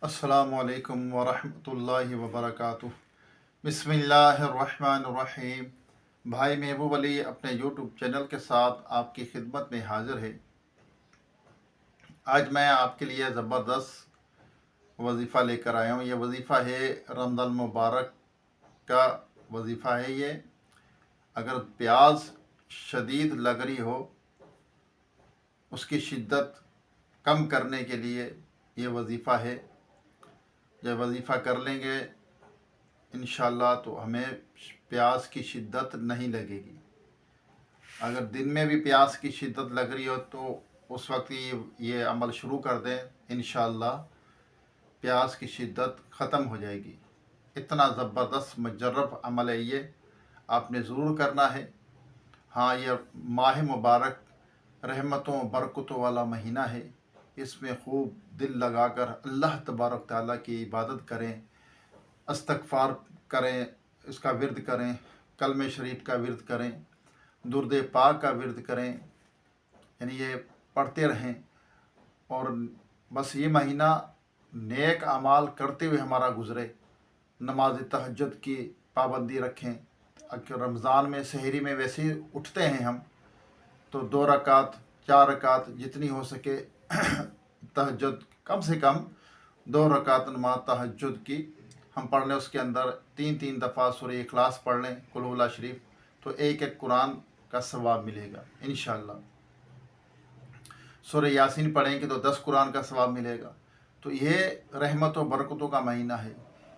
अस्सलामुअलैकुम वरहमतुल्लाहि वबरकातुह। बिस्मिल्लाहिर्रहमानिर्रहीम। भाई महबूब अली अपने यूट्यूब चैनल के साथ आपकी खिदमत में हाज़िर है। आज मैं आपके लिए ज़बरदस्त वजीफ़ा लेकर आया हूँ। ये वजीफ़ा है रमज़ान मुबारक का वजीफ़ा है। ये अगर प्यास शदीद लग रही हो, उसकी शिद्दत कम करने के लिए ये वजीफ़ा है। जब वजीफ़ा कर लेंगे इंशाअल्लाह तो हमें प्यास की शिद्दत नहीं लगेगी। अगर दिन में भी प्यास की शिद्दत लग रही हो तो उस वक्त ये अमल शुरू कर दें, इंशाअल्लाह प्यास की शिद्दत ख़त्म हो जाएगी। इतना ज़बरदस्त मुजर्रब अमल है ये, आपने ज़रूर करना है। हाँ, ये माह मुबारक रहमतों बरकतों वाला महीना है। इसमें खूब दिल लगाकर अल्लाह तबारक ताला की इबादत करें, इस्तग़फ़ार करें, इसका विर्द करें, कलमे शरीफ का विर्द करें, दुर्द पाक का विर्द करें, यानी ये पढ़ते रहें। और बस ये महीना नेक अमाल करते हुए हमारा गुज़रे। नमाज तहज्जुद की पाबंदी रखें। अगर रमज़ान में सहरी में वैसे ही उठते हैं हम, तो 2 रकात 4 रकात जितनी हो सके तहज्जुद, कम से कम 2 रकात नमाज तहज्जुद की हम पढ़ लें। उसके अंदर 3-3 दफ़ा सूरह इखलास पढ़ लें, कुल हुवल्लाह शरीफ, तो एक कुरान का सवाब मिलेगा इंशाअल्लाह। सूरह यासीन पढ़ेंगे तो 10 कुरान का सवाब मिलेगा। तो ये रहमत और बरकतों का महीना है।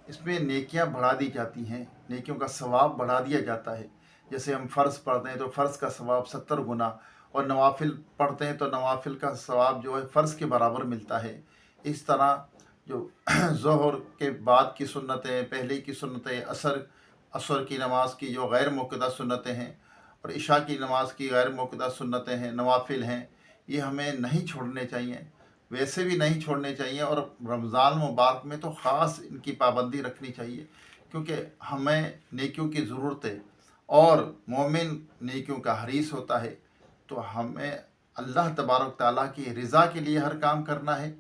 इसमें नेकियां बढ़ा दी जाती हैं, नेकियों का सवाब बढ़ा दिया जाता है। जैसे हम फ़र्ज़ पढ़ते हैं तो फ़र्ज़ का सवाब 70 गुना, और नवाफिल पढ़ते हैं तो नवाफिल का सवाब जो है फ़र्ज़ के बराबर मिलता है। इस तरह जो ज़ोहर के बाद की सुन्नतें, पहले की सुन्नतें, असर की नमाज की जो गैर मुक़द्दा सुन्नतें हैं, और इशा की नमाज की गैर मुक़द्दा सुन्नतें हैं, नवाफिल हैं, ये हमें नहीं छोड़ने चाहिए। वैसे भी नहीं छोड़ने चाहिए, और रमज़ान मुबारक में तो ख़ास इनकी पाबंदी रखनी चाहिए, क्योंकि हमें नेकियों की ज़रूरत है और मोमिन नेकियों का हरीस होता है। तो हमें अल्लाह तबारक ताला की रज़ा के लिए हर काम करना है,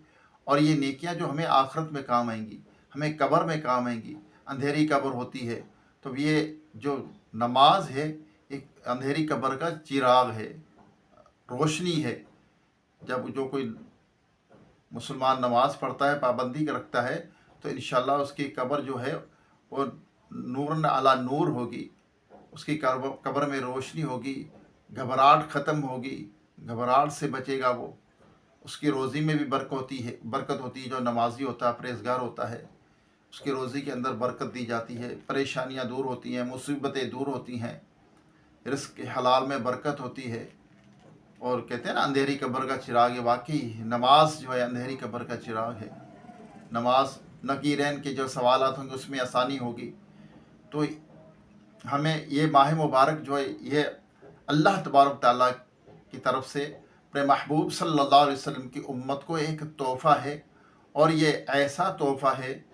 और ये नेकियां जो हमें आखिरत में काम आएंगी, हमें कब्र में काम आएंगी। अंधेरी कब्र होती है, तो ये जो नमाज है एक अंधेरी कब्र का चिराग है, रोशनी है। जब जो कोई मुसलमान नमाज़ पढ़ता है, पाबंदी रखता है, तो इंशाअल्लाह उसकी कब्र जो है वो नूरन अला नूर होगी। उसकी कब्र में रोशनी होगी, घबराहट ख़त्म होगी, घबराहट से बचेगा वो। उसकी रोज़ी में भी बरकत होती है। जो नमाजी होता है, परहेज़गार होता है, उसकी रोज़ी के अंदर बरकत दी जाती है, परेशानियां दूर होती हैं, मुसीबतें दूर होती हैं, रिज़्क़ हलाल में बरकत होती है। और कहते हैं ना, अंधेरी कब्र का चिराग है। वाकई नमाज जो है अंधेरी कब्र का चिराग है। नमाज नकीरैन के जो सवालात होंगे उसमें आसानी होगी। तो हमें ये माह मुबारक जो है ये अल्लाह तबारक ताला की तरफ से अपने महबूब सल्लल्लाहु अलैहि वसल्लम की उम्मत को एक तोहफ़ा है, और ये ऐसा तोहफ़ा है,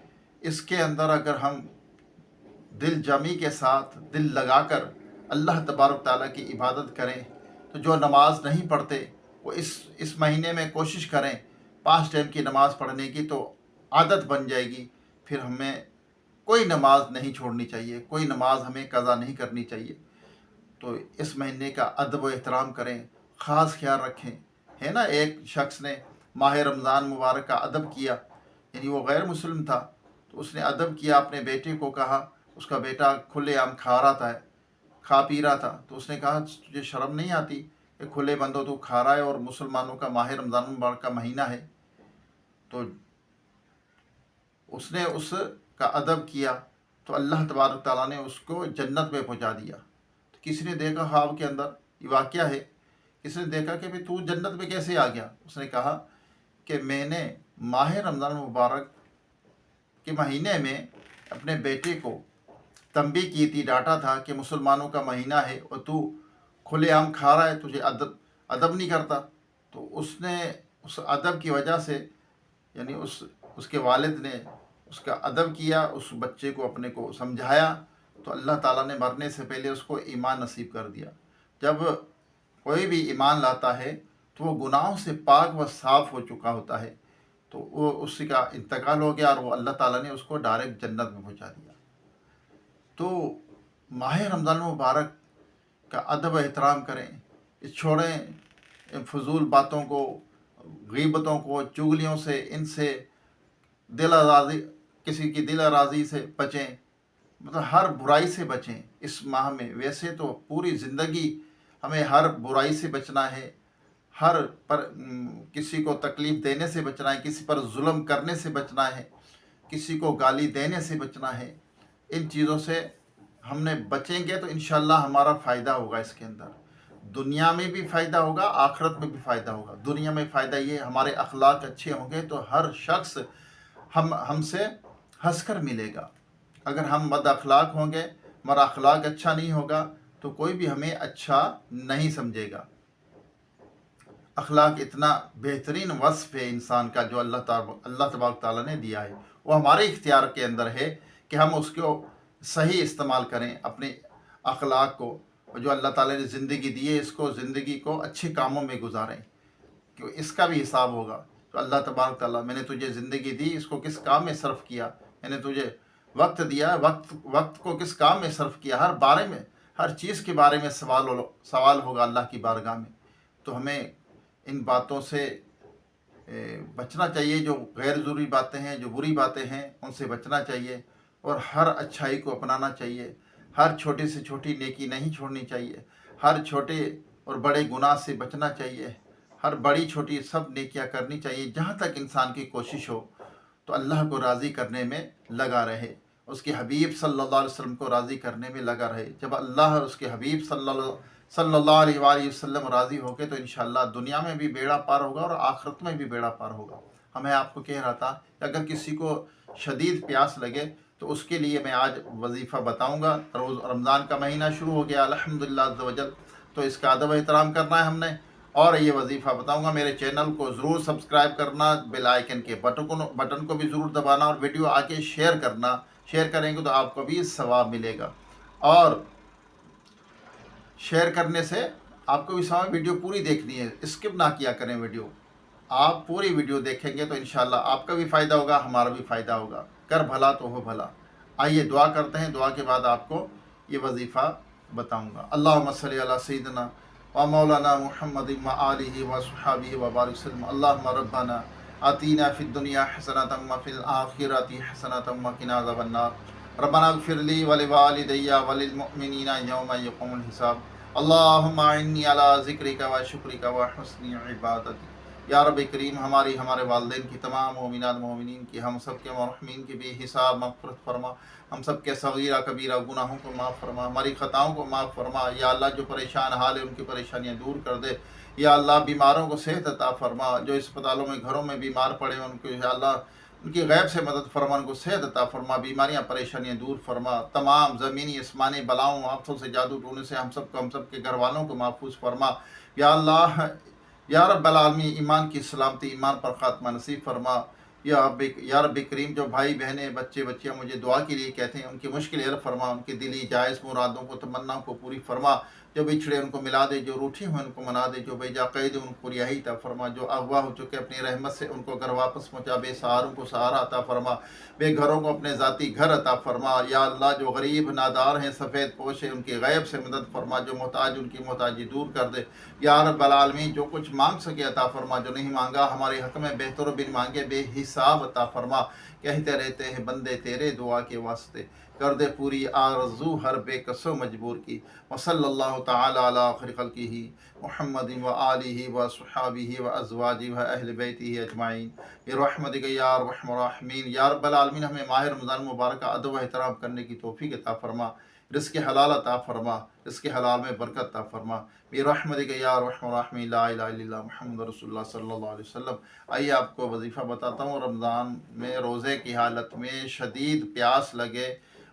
इसके अंदर अगर हम दिल जमी के साथ दिल लगाकर अल्लाह तबारक ताला की इबादत करें, तो जो नमाज नहीं पढ़ते वो इस महीने में कोशिश करें 5 टाइम की नमाज़ पढ़ने की, तो आदत बन जाएगी। फिर हमें कोई नमाज नहीं छोड़नी चाहिए, कोई नमाज हमें कज़ा नहीं करनी चाहिए। तो इस महीने का अदब व एहतराम करें, ख़ास ख्याल रखें। है ना, एक शख्स ने माह रमज़ान मुबारक का अदब किया, यानी वो गैर मुस्लिम था, तो उसने अदब किया, अपने बेटे को कहा। उसका बेटा खुलेआम खा पी रहा था, तो उसने कहा तुझे शर्म नहीं आती कि खुले बंदो तू खा रहा है, और मुसलमानों का माह रमज़ान मुबारक का महीना है। तो उसने उसका अदब किया, तो अल्लाह तबारक ताला ने उसको जन्नत में पहुंचा दिया। तो किसी ने देखा, ख्वाब के अंदर ये वाक़या है, किसी ने देखा कि भाई तू जन्नत में कैसे आ गया। उसने कहा कि मैंने माह रमज़ान मुबारक के महीने में अपने बेटे को तंबी की थी, डांटा था कि मुसलमानों का महीना है और तू खुलेआम खा रहा है, तुझे अदब नहीं करता। तो उसने उस अदब की वजह से, यानी उसके वालिद ने उसका अदब किया, उस बच्चे को अपने को समझाया, तो अल्लाह ताला ने मरने से पहले उसको ईमान नसीब कर दिया। जब कोई भी ईमान लाता है तो वो गुनाहों से पाक व साफ़ हो चुका होता है। तो वो उसी का इंतकाल हो गया और वो अल्लाह ताला ने उसको डायरेक्ट जन्नत में पहुंचा दिया। तो माह रमज़ान मुबारक का अदब एहतराम करें, छोड़ें फजूल बातों को, गीबतों को, चुगलियों से, इनसे दिल आज़ादी, किसी की दिल आज़ादी से बचें, मतलब हर बुराई से बचें इस माह में। वैसे तो पूरी ज़िंदगी हमें हर बुराई से बचना है, हर पर किसी को तकलीफ़ देने से बचना है, किसी पर जुल्म करने से बचना है, किसी को गाली देने से बचना है। इन चीज़ों से हमने बचेंगे तो इंशाअल्लाह हमारा फ़ायदा होगा। इसके अंदर दुनिया में भी फ़ायदा होगा, आखिरत में भी फ़ायदा होगा। दुनिया में फ़ायदा ये, हमारे अखलाक अच्छे होंगे तो हर शख्स हमसे हंसकर मिलेगा। अगर हम बद अखलाक होंगे, हमारा अखलाक अच्छा नहीं होगा तो कोई भी हमें अच्छा नहीं समझेगा। अखलाक इतना बेहतरीन वस्फ़ है इंसान का जो अल्लाह तबारक ताला ने दिया है। वो हमारे इख्तियार के अंदर है कि हम उसको सही इस्तेमाल करें, अपने अखलाक को जो अल्लाह ताला ने ज़िंदगी दी है इसको, ज़िंदगी को अच्छे कामों में गुजारें, कि इसका भी हिसाब होगा। तो अल्लाह तबारक ताला, मैंने तुझे ज़िंदगी दी, इसको किस काम में सर्फ किया, मैंने तुझे वक्त दिया, वक्त को किस काम में सर्फ किया, हर बारे में, हर चीज़ के बारे में सवाल होगा अल्लाह की बारगाह में। तो हमें इन बातों से बचना चाहिए, जो गैर ज़रूरी बातें हैं, जो बुरी बातें हैं, उनसे बचना चाहिए और हर अच्छाई को अपनाना चाहिए। हर छोटी से छोटी नेकी नहीं छोड़नी चाहिए, हर छोटे और बड़े गुनाह से बचना चाहिए, हर बड़ी छोटी सब नेकियां करनी चाहिए। जहाँ तक इंसान की कोशिश हो तो अल्लाह को राज़ी करने में लगा रहे, उसके हबीब सल्लल्लाहु अलैहि वसल्लम को राज़ी करने में लगा रहे। जब अल्लाह और उसके हबीब सल्लल्लाहु अलैहि वसल्लम राज़ी हो गए तो इंशाअल्लाह दुनिया में भी बेड़ा पार होगा और आखिरत में भी बेड़ा पार होगा। मैं आपको कह रहा था कि अगर किसी को शदीद प्यास लगे तो उसके लिए मैं आज वजीफ़ा बताऊंगा। रोज़ रमज़ान का महीना शुरू हो गया अल्हम्दुलिल्लाह अज़्ज़ व जल, तो इसका अदब एहतराम करना है हमने और ये वजीफ़ा बताऊंगा। मेरे चैनल को ज़रूर सब्सक्राइब करना, बेल आइकन के बटन को भी ज़रूर दबाना और वीडियो आके शेयर करना। शेयर करेंगे तो आपको भी सवाब मिलेगा और शेयर करने से आपको भी सवाब। वीडियो पूरी देखनी है, स्किप ना किया करें वीडियो। आप पूरी वीडियो देखेंगे तो इंशाल्लाह आपका भी फ़ायदा होगा, हमारा भी फ़ायदा होगा। कर भला तो हो भला। आइए दुआ करते हैं, दुआ के बाद आपको ये वजीफ़ा बताऊंगा। अल्लाहुम्मा सल्ली अला सय्यिदिना व मौलाना मुहम्मदिन व आलिहि व सहाबिहि व बारिक वसल्लम। अल्लाहुम्मा रब्बना आतीना फिद दुनिया हसनतम व फिल आखिरति हसनतम व क़िना अज़ाबन्नार। रब्बना इग़फिर ली व लिवालिदैया व लिल मुअमिनीना यौमा यक़ूमुल हिसाब। अल्लाहुम्मा इन्नी अला ज़िक्रिका व शुक्रिका व हुस्नि इबादतिक। या रब करीम, हमारे वालिदैन की, तमाम मोमिनात मोमिनीन की, हम सब के मरहूमीन की बेहिसाब मग़फ़िरत फरमा। हम सब के सगीरा कबीरा गुनाहों को माफ़ फरमा, हमारी ख़ताओं को माफ़ फरमा। या अल्लाह, जो परेशान हाल है उनकी परेशानियाँ दूर कर दे। या अल्लाह, बीमारों को सेहत अता फरमा, जो अस्पतालों में घरों में बीमार पड़े हैं उनको या अल्लाह उनकी गैब से मदद फरमा, उनको सेहत अता फरमा, बीमारियाँ परेशानियाँ दूर फरमा। तमाम ज़मीनी आसमानी बलाओं आफ़तों से, जादू टोने से हम सब के घर वालों को महफूज फरमा। या अल्लाह, या रब्बल आलमीन, ईमान की सलामती, ईमान पर ख़ात्मा नसीब फरमा। या रब करीम, जो भाई बहनें, बच्चे बच्चियाँ मुझे दुआ के लिए कहते हैं उनकी मुश्किल हल फरमा, उनकी दिली जायज़ मुरादों को, तमन्नाओं को पूरी फरमा। जो बिछड़े उनको मिला दे, जो रूठे हुए उनको मना दे, जो बेजा कैद उनको रिहाई अता फरमा, जो अगवा हो चुके अपनी रहमत से उनको घर वापस पहुँचा, बेसहारों को सहारा अता फरमा, बेघरों को अपने ज़ाती घर अता फरमा। या अल्लाह, जो गरीब नादार हैं, सफ़ेद पोश हैं, उनकी गैब से मदद फरमा, जो मोहताज उनकी मोहताजी दूर कर दे। या रब्बल आलमीन, जो कुछ मांग सके अता फरमा, जो नहीं मांगा हमारे हक़ में बेहतर बिन मांगे बेहिसाब अता फरमा। कहते रहते हैं बंदे तेरे दुआ के वास्ते, कर दे पूरी आरज़ू हर बेकसो मजबूर की। व सल्लल्लाहु तआला अला खैरि खल्क़िही मुहम्मदिन व आलिहि व सहाबिहि व अज़वाजिहि व अहले बैतिहि अजमाइन बिरहमतिका या अरहमर राहिमीन। या रब्बल आलमीन, हमें माह रमज़ान मुबारक का अदब व एहतराम करने की तौफ़ीक़ अता फरमा, रिज़्क़ हलाल अता फरमा, रिज़्क़ हलाल में बरकत अता फरमा बिरहमतिका या अरहमर राहिमीन। ला इलाहा इल्लल्लाह मुहम्मदुर रसूलुल्लाह सल्लल्लाहु अलैहि वसल्लम। आइए आपको वजीफ़ा बताता हूँ। रमज़ान में रोज़े की हालत में शदीद प्यास लगे,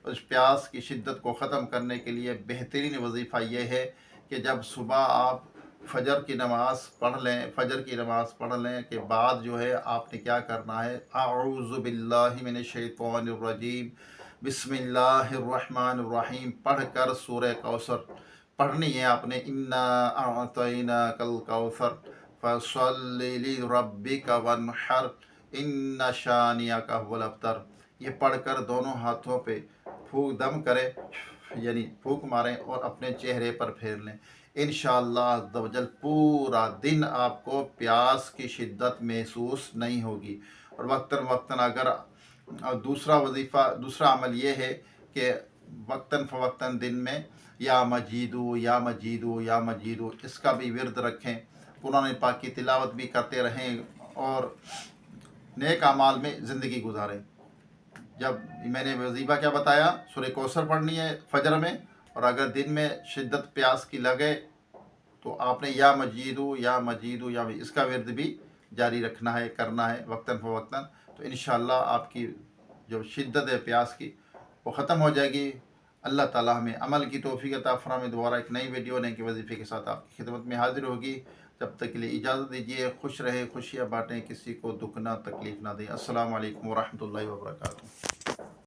उस प्यास की शिद्दत को ख़त्म करने के लिए बेहतरीन वजीफ़ा ये है कि जब सुबह आप फजर की नमाज़ पढ़ लें, फजर की नमाज़ पढ़ लें के बाद जो है आपने क्या करना है, अऊज़ु बिल्लाहि मिनश शैतानिर रजीम बिस्मिल्लाहिर रहमानिर रहीम पढ़ कर सूरह कौसर पढ़नी है आपने। इन्ना अअतैनाकल कौसर फसल्लि लिरब्बिका वन्हर। इन्ना शानिया का हुवल अब्तर। ये पढ़कर दोनों हाथों पे फूंक दम करें, यानी फूंक मारें और अपने चेहरे पर फेर लें। इंशाअल्लाह अज़्ज़ वजल पूरा दिन आपको प्यास की शिद्दत महसूस नहीं होगी। और वक्तन वक्तन अगर दूसरा वजीफ़ा, दूसरा अमल ये है कि वक्तन फ़वक्तन दिन में या मजीदू या मजीदू या मजीदू इसका भी विर्द रखें, कुरान पाक की तिलावत भी करते रहें और नेक अमाल में ज़िंदगी गुजारें। जब मैंने वजीफ़ा क्या बताया, सूरह कौसर पढ़नी है फजर में, और अगर दिन में शिद्दत प्यास की लगे तो आपने या मजीदू या मजीदू या इसका विर्द भी जारी रखना है, करना है वक्तन फ़वक्तन। तो इंशाअल्लाह आपकी जो शिद्दत है प्यास की वो ख़त्म हो जाएगी। अल्लाह ताला हमें अमल की तौफीक अता फरमाए। दोबारा एक नई वीडियो नए के वजीफ़े के साथ आपकी खिदमत में हाजिर होगी। जब तक के लिए इजाज़त दीजिए। खुश रहे, खुशियाँ बाँटें, किसी को दुख ना तकलीफ़ ना दें। अस्सलामु अलैकुम व रहमतुल्लाहि व बरकातुहू।